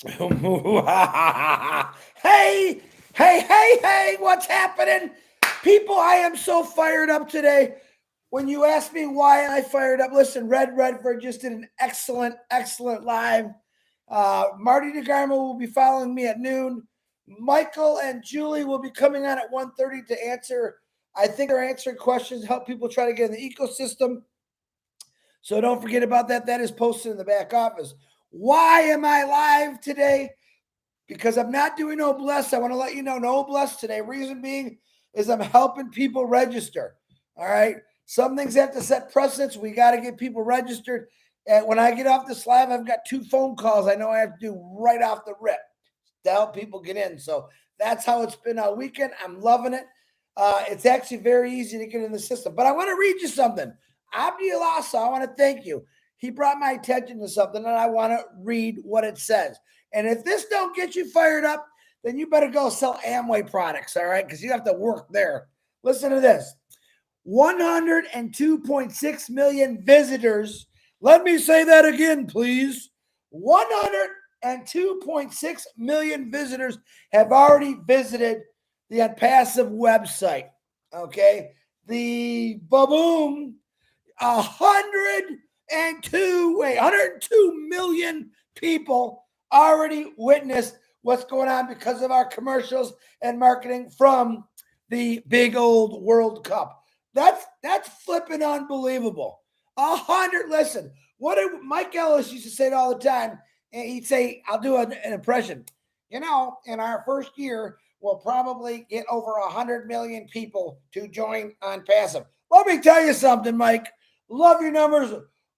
Hey, hey, what's happening? People, I am so fired up today. When you ask me why I fired up, listen, Red Redford just did an excellent live. Marty DeGarmo will be following me at noon. Michael and Julie will be coming on at 1:30 to answer. I think they're answering questions, help people try to get in the ecosystem. So don't forget about that. That is posted in the back office. Why am I live today? Because I'm not doing Noblesse. I want to let you know Noblesse today. Reason being is I'm helping people register. All right. Some things have to set precedents. We got to get people registered. And when I get off this live, I've got 2 phone calls I know I have to do right off the rip to help people get in. So that's how it's been all weekend. I'm loving it. It's actually very easy to get in the system. But I want to read you something. Abdi Alasa, I want to thank you. He brought my attention to something, and I want to read what it says. And if this don't get you fired up, then you better go sell Amway products, all right? Because you have to work there. Listen to this. 102.6 million visitors. Let me say that again, please. 102.6 million visitors have already visited the Onpassive website. Okay. The baboom, 102 million people already witnessed what's going on because of our commercials and marketing from the big old World Cup. That's flipping unbelievable. 100. Listen, what did Mike Ellis used to say it all the time? And he'd say, "I'll do an impression." In our first year, we'll probably get over 100 million people to join Onpassive. Let me tell you something, Mike. Love your numbers.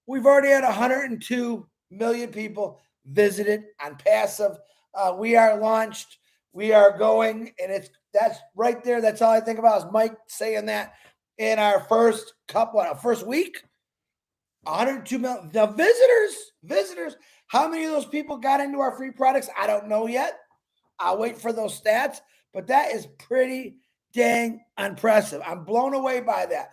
We've already had 102 million people visited Onpassive. We are launched. We are going, and that's right there. That's all I think about is Mike saying that in our first week. 102 million. The visitors. How many of those people got into our free products? I don't know yet. I'll wait for those stats, but that is pretty dang impressive. I'm blown away by that.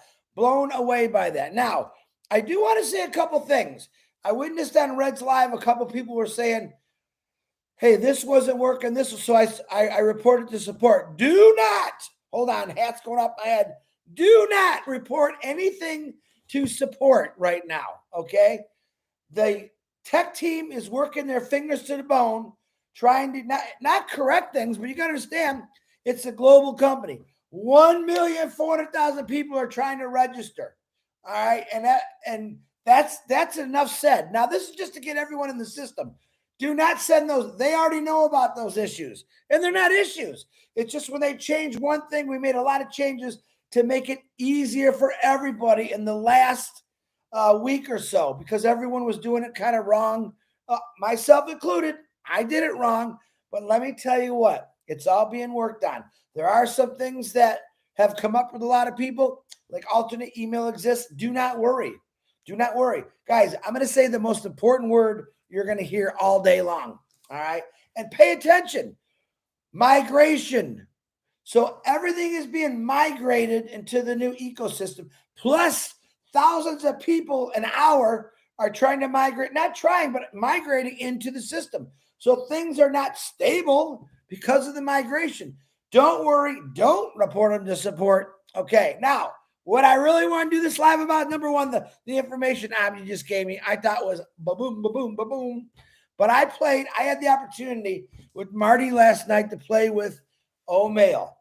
Now, I do want to say a couple things. I witnessed on Red's Live, a couple people were saying, "Hey, this wasn't working." So I reported to support. Do not, hold on, hat's going up my head. Do not report anything to support right now, okay? The tech team is working their fingers to the bone, trying to not correct things, but you got to understand, it's a global company. 1,400,000 people are trying to register. All right, and that's enough said. Now, this is just to get everyone in the system. Do not send those. They already know about those issues, and they're not issues. It's just when they change one thing, we made a lot of changes to make it easier for everybody in the last week or so because everyone was doing it kind of wrong, myself included. I did it wrong, but let me tell you what, it's all being worked on. There are some things that have come up with a lot of people, like alternate email exists. Do not worry. Guys, I'm going to say the most important word you're going to hear all day long. All right. And pay attention. Migration. So everything is being migrated into the new ecosystem. Plus, thousands of people an hour are trying to migrate, not trying, but migrating into the system. So things are not stable because of the migration. Don't worry. Don't report them to support. Okay. Now, what I really want to do this live about, number one, the information you just gave me, I thought was ba-boom. But I had the opportunity with Marty last night to play with O'Mail.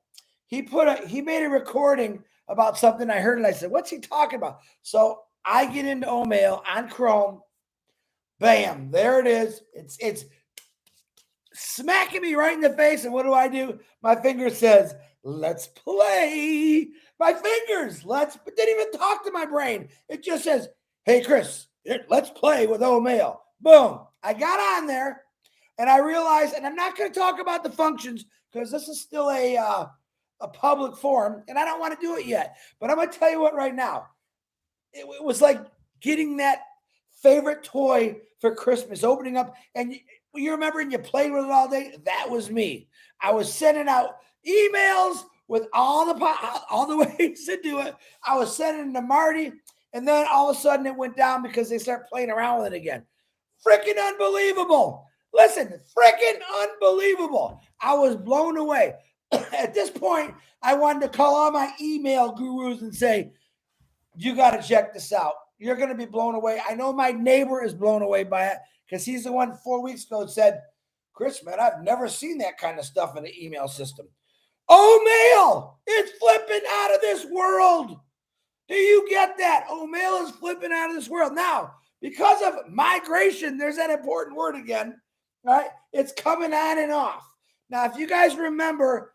He made a recording about something I heard and I said, "What's he talking about?" So I get into O'Mail on Chrome. Bam, there it is. It's smacking me right in the face. And what do? My finger says, "Let's play." My fingers, but didn't even talk to my brain. It just says, "Hey, Chris, let's play with O'Mail." Boom. I got on there and I realized, and I'm not going to talk about the functions because this is still a public forum and I don't want to do it yet. But I'm going to tell you what right now. It was like getting that favorite toy for Christmas, opening up, and you remember and you played with it all day. That was me. I was sending out emails with all the ways to do it. I was sending them to Marty, and then all of a sudden it went down because they start playing around with it again. Freaking unbelievable. Listen, freaking unbelievable. I was blown away. At this point, I wanted to call all my email gurus and say, you got to check this out. You're going to be blown away. I know my neighbor is blown away by it because he's the one 4 weeks ago said, Chris, man, I've never seen that kind of stuff in the email system. Mail, it's flipping out of this world. Do you get that? Mail is flipping out of this world. Now, because of migration, there's that important word again, right? It's coming on and off. Now, if you guys remember,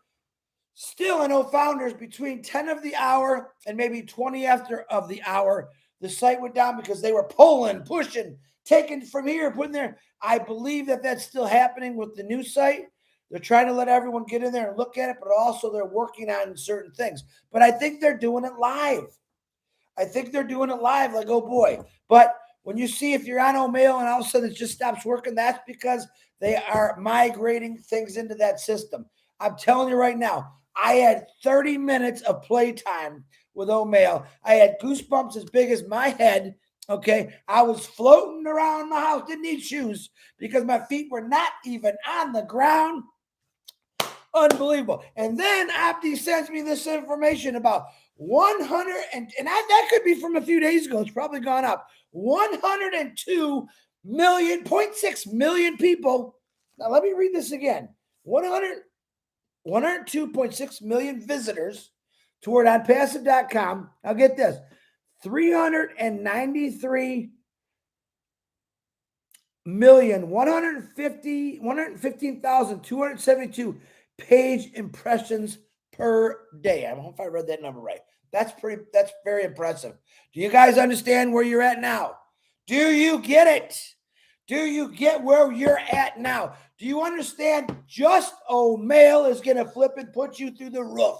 still in OFounders, between 10 of the hour and maybe 20 after of the hour, the site went down because they were pulling, pushing, taking from here, putting there. I believe that that's still happening with the new site. They're trying to let everyone get in there and look at it, but also they're working on certain things. But I think they're doing it live. Like, oh boy. But when you see if you're on Mail and all of a sudden it just stops working, that's because they are migrating things into that system. I'm telling you right now, I had 30 minutes of playtime with Mail. I had goosebumps as big as my head. Okay. I was floating around my house, didn't need shoes because my feet were not even on the ground. Unbelievable. And then Abdi sends me this information about 100, and that could be from a few days ago. It's probably gone up. 102.6 million people. Now, let me read this again. 102.6 million visitors toward Onpassive.com. Now, get this. 115,272 page impressions per day. I don't know if I read that number right. That's very impressive. Do you guys understand where you're at now? Do you get it? Do you get where you're at now? Do you understand just Mail is going to flip and put you through the roof?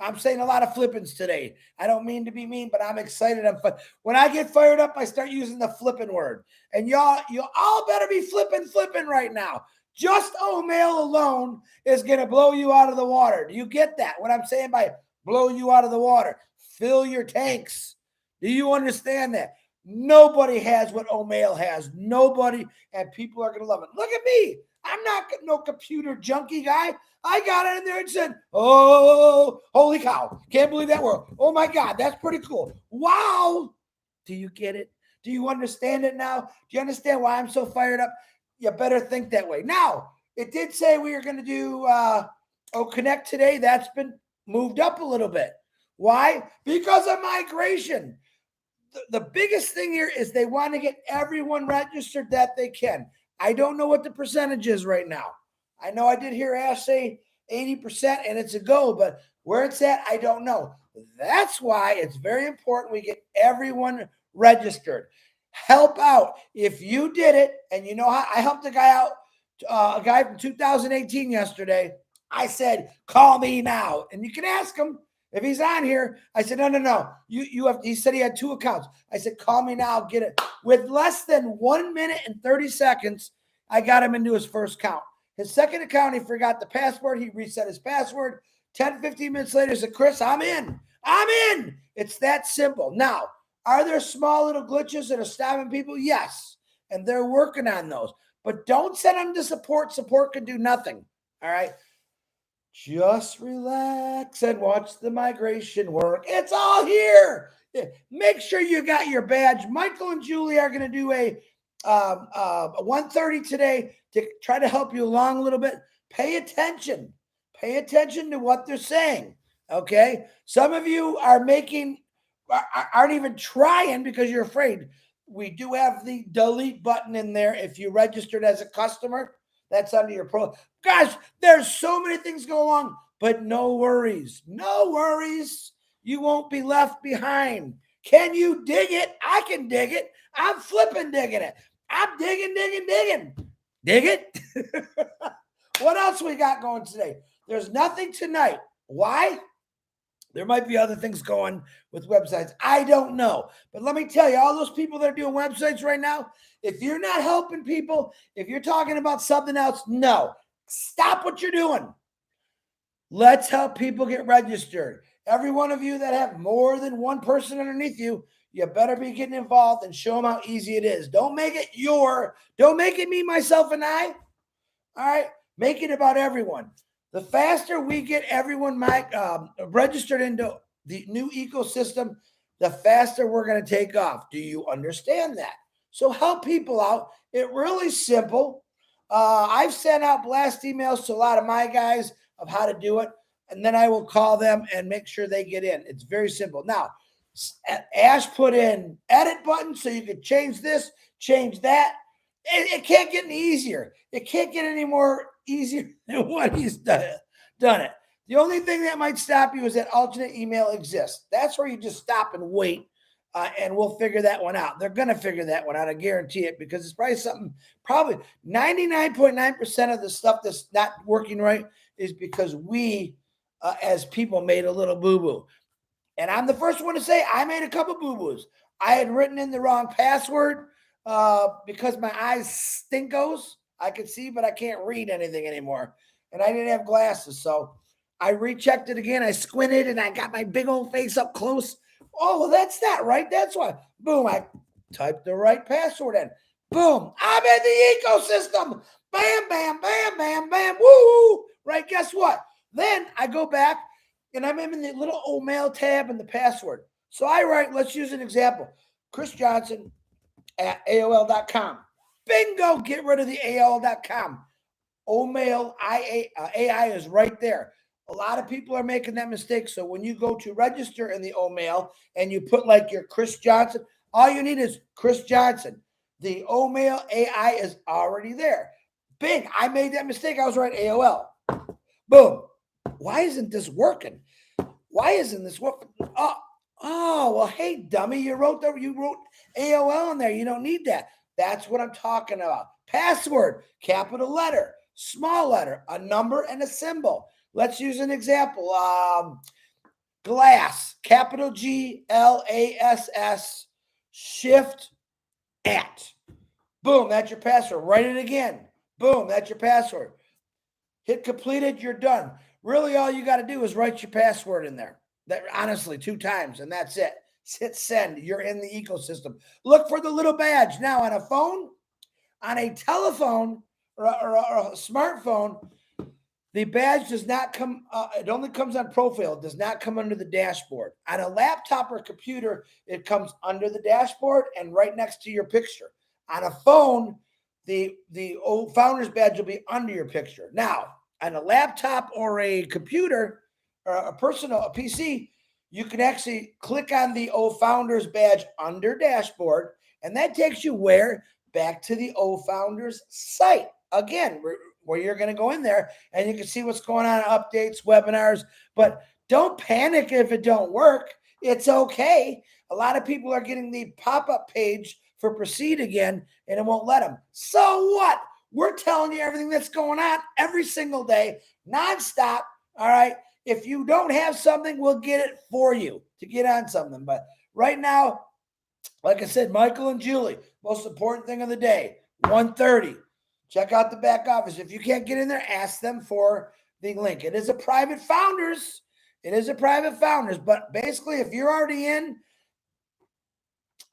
I'm saying a lot of flippings today. I don't mean to be mean, but I'm excited. When I get fired up, I start using the flipping word. And you all better be flipping right now. Just Mail alone is going to blow you out of the water. Do you get that? What I'm saying by blow you out of the water? Fill your tanks. Do you understand that? Nobody has what Mail has. Nobody, and people are going to love it. Look at me. I'm not no computer junkie guy. I got it in there and said, oh, holy cow. Can't believe that word. Oh, my God. That's pretty cool. Wow. Do you get it? Do you understand it now? Do you understand why I'm so fired up? You better think that way. Now, it did say we were going to do Connect today. That's been moved up a little bit. Why? Because of migration. The biggest thing here is they want to get everyone registered that they can. I don't know what the percentage is right now. I know I did hear Ash say 80% and it's a go, but where it's at, I don't know. That's why it's very important we get everyone registered. Help out. If you did it, and you know how I helped a guy out, a guy from 2018 yesterday. I said, call me now. And you can ask him if he's on here. I said, no. You have. He said he had 2 accounts. I said, call me now. Get it. With less than 1 minute and 30 seconds, I got him into his first account. His second account, he forgot the password. He reset his password. 10, 15 minutes later, he said, Chris, I'm in. It's that simple. Now, are there small little glitches that are stopping people? Yes. And they're working on those. But don't send them to support. Support can do nothing. All right. Just relax and watch the migration work. It's all here. Make sure you got your badge. Michael and Julie are going to do a 1:30 today to try to help you along a little bit. Pay attention. Pay attention to what they're saying. Okay. Some of you aren't even trying because you're afraid. We do have the delete button in there. If you registered as a customer, that's under your pro. Gosh, there's so many things going on, but no worries. No worries. You won't be left behind. Can you dig it? I can dig it. I'm flipping digging it. I'm digging. Dig it? What else we got going today? There's nothing tonight. Why? There might be other things going with websites. I don't know. But let me tell you, all those people that are doing websites right now, if you're not helping people, if you're talking about something else, no. Stop what you're doing. Let's help people get registered. Every one of you that have more than one person underneath you, you better be getting involved and show them how easy it is. Don't make it me, myself, and I. All right. Make it about everyone. The faster we get everyone registered into the new ecosystem, the faster we're going to take off. Do you understand that? So help people out. It really simple. I've sent out blast emails to a lot of my guys of how to do it, and then I will call them and make sure they get in. It's very simple. Now, Ash put in edit button so you could change this, change that. It can't get any easier. It can't get any more easier than what he's done it. The only thing that might stop you is that alternate email exists. That's where you just stop and wait, and we'll figure that one out. They're going to figure that one out. I guarantee it, because it's probably 99.9% of the stuff that's not working right is because we, as people, made a little boo-boo. And I'm the first one to say I made a couple boo-boos. I had written in the wrong password because my eyes stinkos. I could see, but I can't read anything anymore. And I didn't have glasses. So I rechecked it again. I squinted and I got my big old face up close. Oh, well, that's not right. That's why. Boom. I typed the right password in. Boom. I'm in the ecosystem. Bam, bam, bam, bam, bam. Woo. Right. Guess what? Then I go back and I'm in the little old mail tab and the password. So I write, let's use an example. Chris Johnson at AOL.com. Bingo. Get rid of the AOL.com. OMail AI is right there. A lot of people are making that mistake. So when you go to register in the OMail and you put like your Chris Johnson, all you need is Chris Johnson. The OMail AI is already there. Bing, I made that mistake. I was right, AOL. Boom. Why isn't this working? Why isn't this working? Well, hey, dummy, you wrote AOL in there. You don't need that. That's what I'm talking about. Password, capital letter, small letter, a number, and a symbol. Let's use an example. Glass, capital GLASS, shift at. Boom, that's your password. Write it again. Boom, that's your password. Hit completed, you're done. Really, all you got to do is write your password in there. That honestly, 2 times, and that's it. Hit send. You're in the ecosystem. Look for the little badge. Now, on a phone, on a telephone, or a smartphone, the badge does not come, it only comes on profile. It does not come under the dashboard. On a laptop or computer, it comes under the dashboard and right next to your picture. On a phone, the OFounders badge will be under your picture. Now, on a laptop or a computer, or a PC, you can actually click on the OFounders badge under dashboard, and that takes you where? Back to the OFounders site. Again, where you're going to go in there and you can see what's going on, updates, webinars, but don't panic if it don't work. It's okay. A lot of people are getting the pop-up page for proceed again, and it won't let them. So what? We're telling you everything that's going on every single day, nonstop. All right. If you don't have something, we'll get it for you to get on something. But right now, like I said, Michael and Julie, most important thing of the day, 1:30. Check out the back office. If you can't get in there, ask them for the link. It is a private founders. But basically, if you're already in,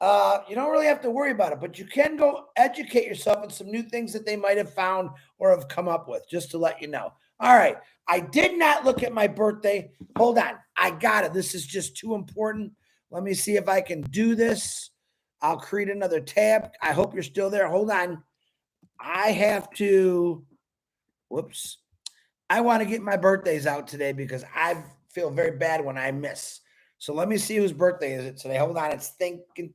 you don't really have to worry about it. But you can go educate yourself on some new things that they might have found or have come up with, just to let you know. All right. I did not look at my birthday. Hold on. I got it. This is just too important. Let me see if I can do this. I'll create another tab. I hope you're still there. Hold on. I have to, whoops. I want to get my birthdays out today because I feel very bad when I miss. So let me see whose birthday is it today. Hold on. It's thinking.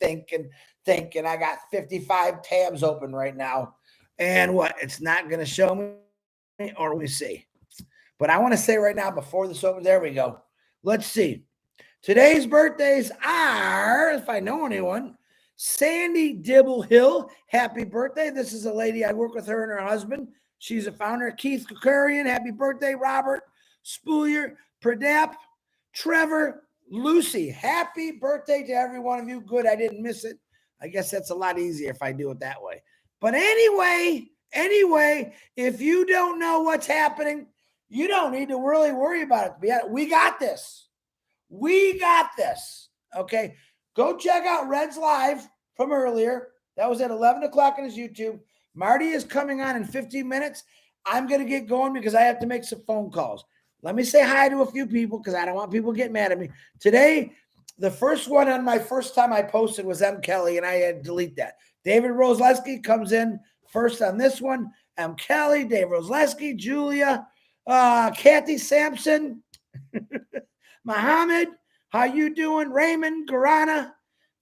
I got 55 tabs open right now. And what? It's not going to show me, or let me see. But I want to say right now before this opens, there we go. Let's see. Today's birthdays are, if I know anyone, Sandy Dibble Hill. Happy birthday. This is a lady. I work with her and her husband. She's a founder. Keith Kokarian. Happy birthday. Robert Spoolier. Pradap. Trevor. Lucy. Happy birthday to every one of you. Good. I didn't miss it. I guess that's a lot easier if I do it that way. But anyway, if you don't know what's happening, you don't need to really worry about it. We got this. Okay. Go check out Red's live from earlier. That was at 11 o'clock on his YouTube. Marty is coming on in 15 minutes. I'm going to get going because I have to make some phone calls. Let me say hi to a few people because I don't want people getting mad at me. Today, the first one on my first time I posted was M. Kelly, and I had to delete that. David Rosleski comes in first on this one. M. Kelly, Dave Rosleski, Julia, Kathy Sampson, Muhammad, how you doing? Raymond, Garana,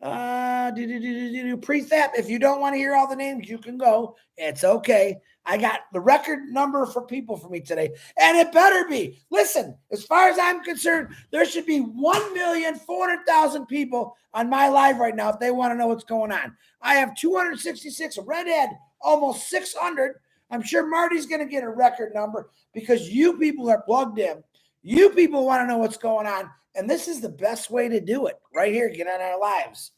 Prethap. If you don't want to hear all the names, you can go. It's okay. I got the record number for people for me today, and it better be. Listen, as far as I'm concerned, there should be 1,400,000 people on my live right now if they want to know what's going on. I have 266, Redhead, almost 600. I'm sure Marty's going to get a record number because you people are plugged in. You people want to know what's going on, and this is the best way to do it right here. Get on our lives.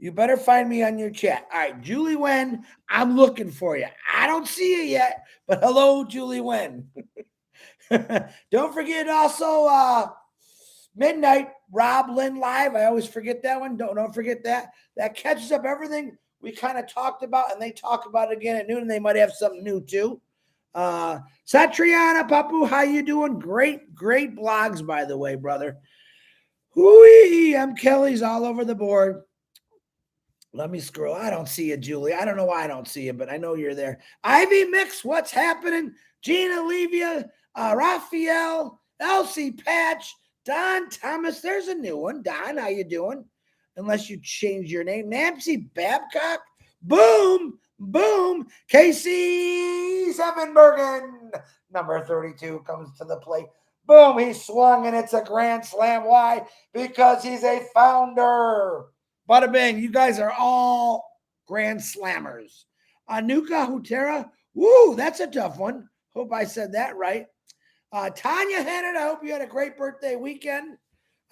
You better find me on your chat. All right, Julie Wen, I'm looking for you. I don't see you yet, but hello, Julie Wen. Don't forget also midnight Rob Lynn live. I always forget that one. Don't forget that. That catches up everything we kind of talked about, and they talk about it again at noon, and they might have something new too. Satriana Papu, how you doing? Great blogs, by the way, brother. Hooey, M. Kelly's all over the board. Let me scroll. I don't see you, Julie. I don't know why I don't see you, but I know you're there. Ivy Mix, what's happening? Gina Levia, Raphael, Elsie Patch, Don Thomas. There's a new one. Don, how you doing? Unless you change your name. Nancy Babcock. Boom. Casey Sevenbergen, number 32, comes to the plate. Boom. He swung, and it's a grand slam. Why? Because he's a founder. Bada bang, you guys are all grand slammers. Anuka Hutera, woo, that's a tough one. Hope I said that right. Tanya Hennett, I hope you had a great birthday weekend.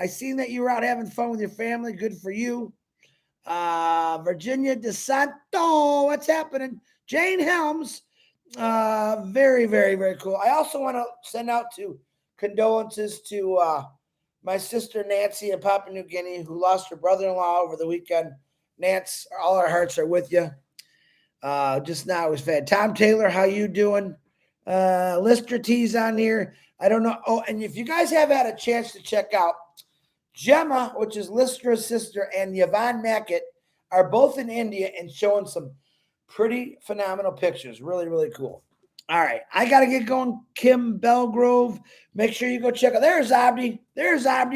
I seen that you were out having fun with your family. Good for you. Virginia DeSanto, what's happening? Jane Helms, very, very, very cool. I also want to send out condolences to my sister Nancy in Papua New Guinea, who lost her brother-in-law over the weekend. Nance, all our hearts are with you. Just now it was fed. Tom Taylor, how you doing? Lister T's on here. I don't know. Oh, and if you guys have had a chance to check out Gemma, which is Listra's sister, and Yvonne Mackett are both in India and showing some pretty phenomenal pictures. Really, really cool. All right, I got to get going. Kim Belgrove, make sure you go check out. There's Abdi.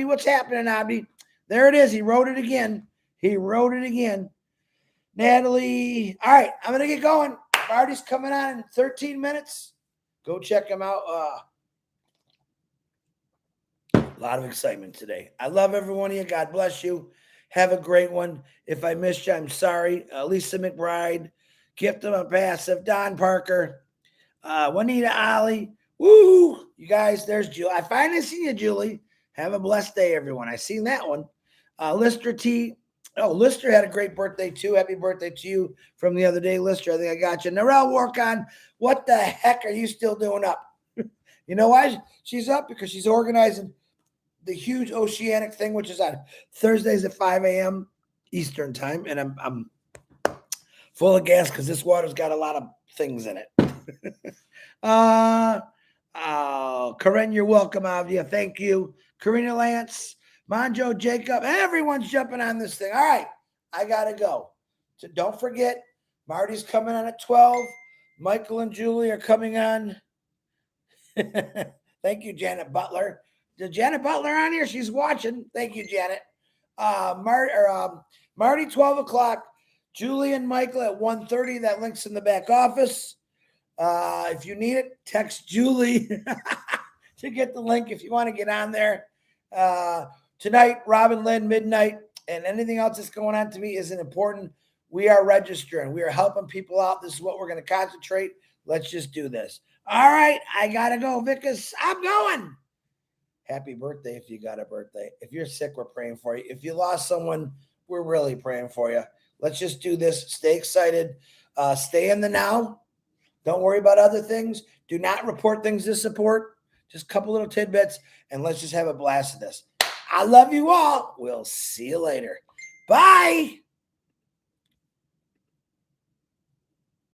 What's happening, Abdi? There it is. He wrote it again. Natalie. All right, I'm going to get going. Marty's coming on in 13 minutes. Go check him out. A lot of excitement today. I love every one of you. God bless you. Have a great one. If I missed you, I'm sorry. Lisa McBride, Gift of Onpassive, Don Parker, Juanita Ali. Woo! You guys, there's Julie. I finally see you, Julie. Have a blessed day, everyone. I seen that one. Lister T. Oh, Lister had a great birthday, too. Happy birthday to you from the other day, Lister. I think I got you. Narelle Workon, what the heck are you still doing up? You know why she's up? Because she's organizing the huge oceanic thing, which is on Thursdays at 5 a.m. Eastern time. And I'm full of gas because this water's got a lot of things in it. Corinne, you're welcome, Avdia. Thank you. Karina Lance, Monjo, Jacob, everyone's jumping on this thing. All right, I got to go. So don't forget, Marty's coming on at 12. Michael and Julie are coming on. Thank you, Janet Butler. Is Janet Butler on here? She's watching. Thank you, Janet. Marty, 12 o'clock. Julie and Michael at 1:30. That link's in the back office. If you need it, text Julie to get the link if you want to get on there. Tonight, Robin Lynn, midnight, and anything else that's going on to me isn't important. We are registering. We are helping people out. This is what we're going to concentrate. Let's just do this. All right, I got to go, Vicus. I'm going. Happy birthday if you got a birthday. If you're sick, we're praying for you. If you lost someone, we're really praying for you. Let's just do this. Stay excited. Stay in the now. Don't worry about other things. Do not report things to support. Just a couple little tidbits, and let's just have a blast of this. I love you all. We'll see you later. Bye.